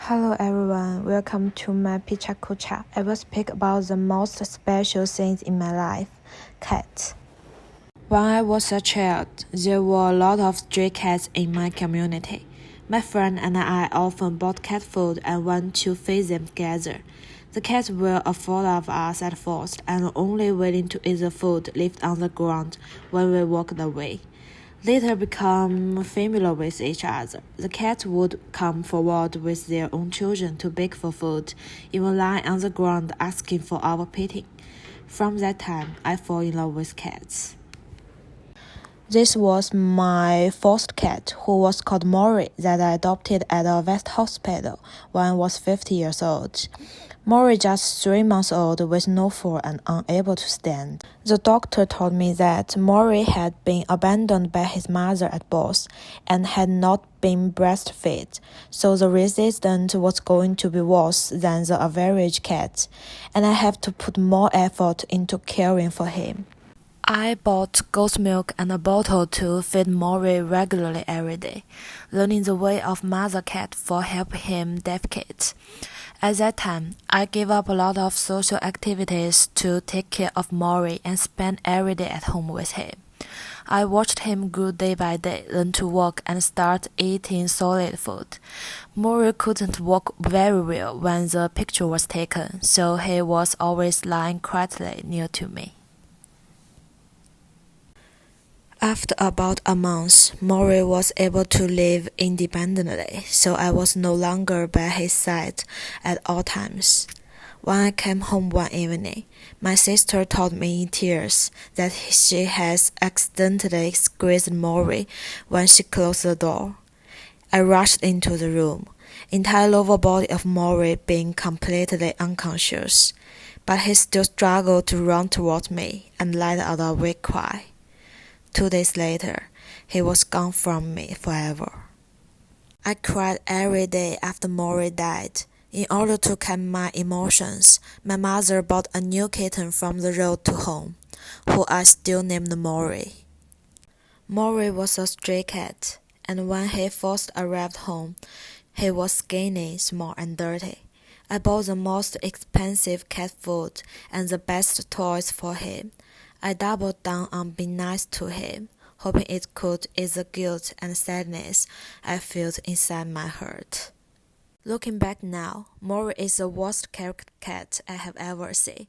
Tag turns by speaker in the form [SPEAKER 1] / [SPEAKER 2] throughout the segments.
[SPEAKER 1] Hello everyone, welcome to my Pecha Kucha. I will speak about the most special things in my life, cats. When I was a child, there were a lot of stray cats in my community. My friend and I often bought cat food and went to feed them together. The cats were afraid of us at first and only willing to eat the food left on the ground when we walked away. Later become familiar with each other. The cats would come forward with their own children to beg for food, even lie on the ground asking for our pity. From that time, I fell in love with cats. This was my first cat, who was called Maury, that I adopted at a vet hospital when I was 50 years old. Maury, just 3 months old, with no fur and unable to stand. The doctor told me that Maury had been abandoned by his mother at birth and had not been breastfed, so the resistance was going to be worse than the average cat, and I have to put more effort into caring for him. I bought goat milk and a bottle to feed Maury regularly every day, learning the way of mother cat for helping him defecate. At that time, I gave up a lot of social activities to take care of Maury and spend every day at home with him. I watched him grow day by day, learn to walk and start eating solid food. Maury couldn't walk very well when the picture was taken, so he was always lying quietly near to me. After about a month, Maury was able to live independently, so I was no longer by his side at all times. When I came home one evening, my sister told me in tears that she has accidentally squeezed Maury when she closed the door. I rushed into the room, entire lower body of Maury being completely unconscious, but he still struggled to run towards me and let out a weak cry. 2 days later, he was gone from me forever. I cried every day after Maury died. In order to calm my emotions, my mother bought a new kitten from the road to home, who I still named Maury. Maury was a stray cat, and when he first arrived home, he was skinny, small, and dirty. I bought the most expensive cat food and the best toys for him. I doubled down on being nice to him, hoping it could ease the guilt and sadness I felt inside my heart. Looking back now, Maury is the worst character cat I have ever seen.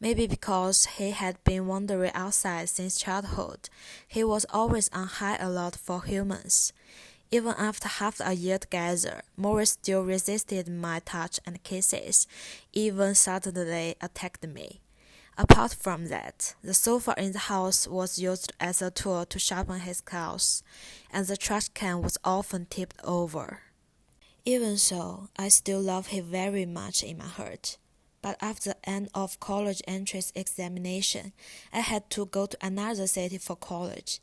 [SPEAKER 1] Maybe because he had been wandering outside since childhood, he was always on high alert for humans. Even after half a year together, Maury still resisted my touch and kisses, even suddenly attacked me. Apart from that, the sofa in the house was used as a tool to sharpen his claws, and the trash can was often tipped over. Even so, I still love him very much in my heart. But after the end of college entrance examination, I had to go to another city for college,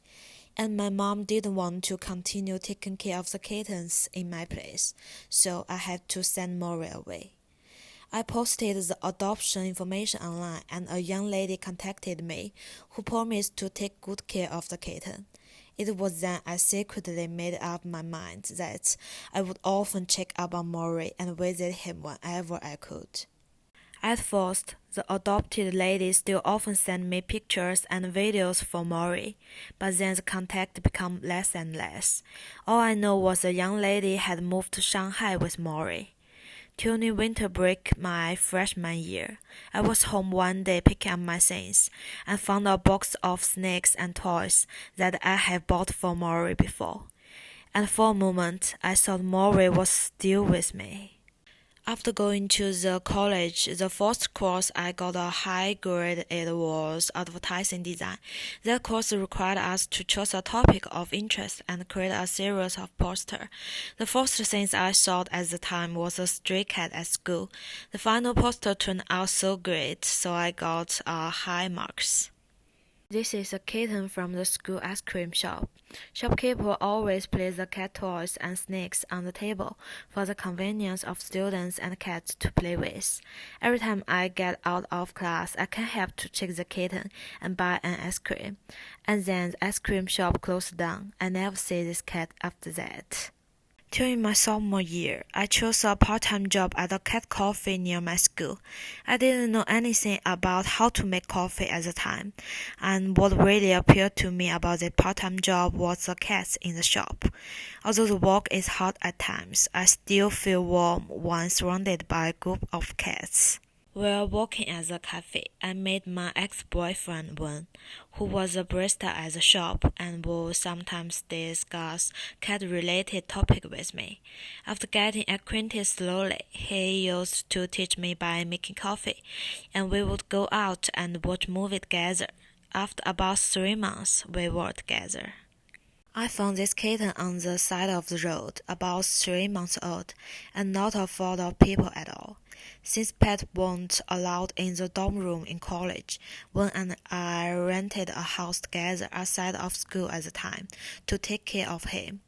[SPEAKER 1] and my mom didn't want to continue taking care of the kittens in my place, so I had to send Maury away. I posted the adoption information online, and a young lady contacted me who promised to take good care of the kitten. It was then I secretly made up my mind that I would often check up on Maury and visit him whenever I could. At first, the adopted lady still often sent me pictures and videos for Maury, but then the contact became less and less. All I know was the young lady had moved to Shanghai with Maury. During winter break my freshman year, I was home one day picking up my things and found a box of snacks and toys that I had bought for Maury before. And for a moment, I thought Maury was still with me. After going to the college, the first course I got a high grade it was advertising design. That course required us to choose a topic of interest and create a series of posters. The first things I saw at the time was a stray cat at school. The final poster turned out so great, so I got high marks. This is a kitten from the school ice cream shop. Shopkeeper always places the cat toys and snacks on the table for the convenience of students and cats to play with. Every time I get out of class, I can't help to check the kitten and buy an ice cream. And then the ice cream shop closed down. I never see this cat after that. During my sophomore year, I chose a part-time job at a cat cafe near my school. I didn't know anything about how to make coffee at the time, and what really appealed to me about the part-time job was the cats in the shop. Although the work is hard at times, I still feel warm when surrounded by a group of cats. While working at the cafe, I met my ex-boyfriend Wen, who was a barista at the shop and would sometimes discuss cat-related topics with me. After getting acquainted slowly, he used to teach me by making coffee, and we would go out and watch movies together. After about 3 months, we were together. I found this kitten on the side of the road, about 3 months old, and not a fault of people at all. Since pets weren't allowed in the dorm room in college, Wen and I rented a house together outside of school at the time to take care of him.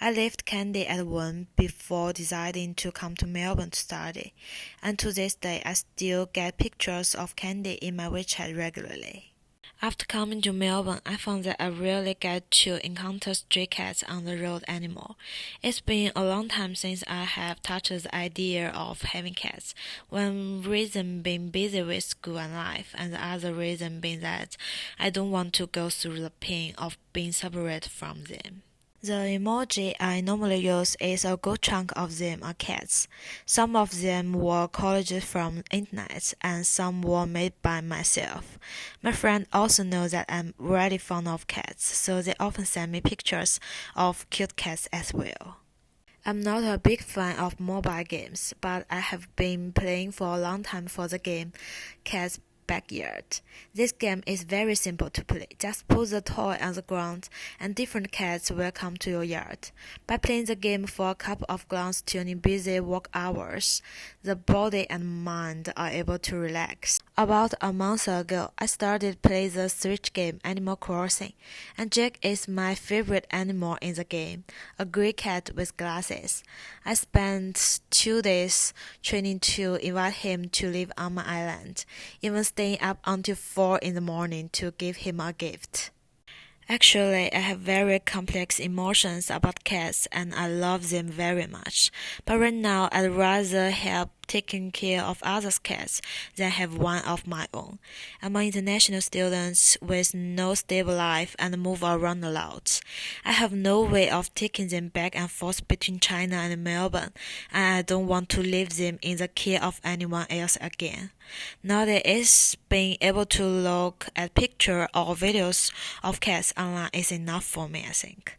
[SPEAKER 1] I left Candy at Wen before deciding to come to Melbourne to study, and to this day I still get pictures of Candy in my WeChat regularly. After coming to Melbourne, I found that I rarely get to encounter stray cats on the road anymore. It's been a long time since I have touched the idea of having cats. One reason being busy with school and life, and the other reason being that I don't want to go through the pain of being separated from them. The emoji I normally use is a good chunk of them are cats. Some of them were collages from internet and some were made by myself. My friends also know that I'm really fond of cats, so they often send me pictures of cute cats as well. I'm not a big fan of mobile games, but I have been playing for a long time for the game Cats Backyard. This game is very simple to play. Just put the toy on the ground and different cats will come to your yard. By playing the game for a couple of glance during busy work hours, the body and mind are able to relax. About a month ago, I started playing the Switch game Animal Crossing, and Jack is my favorite animal in the game, a gray cat with glasses. I spent 2 days training to invite him to live on my island, even staying up until 4 in the morning to give him a gift. Actually, I have very complex emotions about cats and I love them very much. But right now, I'd rather help taking care of others' cats than have one of my own. I'm an international student with no stable life and move around a lot. I have no way of taking them back and forth between China and Melbourne, and I don't want to leave them in the care of anyone else again. Nowadays, being able to look at pictures or videos of cats online is enough for me, I think.